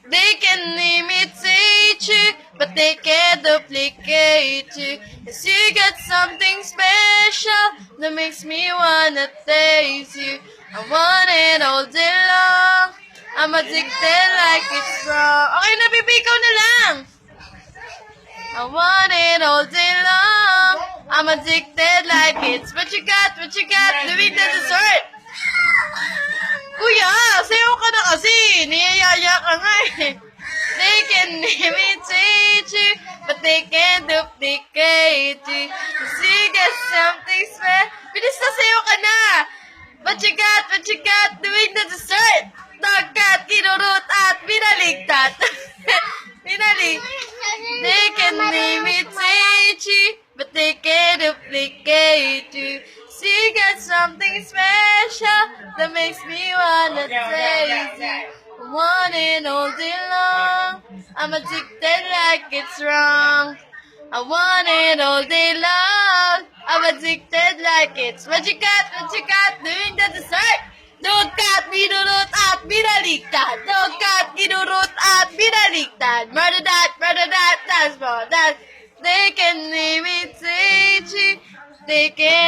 They can imitate you, but they can't duplicate you. 'Cause you got something special that makes me wanna taste you. I want it all day long. I'm addicted like it's wrong. Okay, nabibikaw na lang. I want it all day long. I'm addicted like it's what you got, doing the dessert. Kuya, sayo ka na kasi. Niyayaya ka nga eh. They can imitate you, but they can't duplicate you. Cause you got something special. Bilis na sayo ka na. What you got, doing the dessert. Nagkat, kinurot at binaligtad. Binalig. They can imitate you, but they can't duplicate you. She got something special that makes me wanna taste you. I want it all day long. I'm addicted like it's wrong. I want it all day long. I'm addicted like it's what you got, doing the dessert. Dugkat, binurot at binaligtad. Dugkat, binurot at binaligtad. Murder that, that's more. That they can imitate you. They can.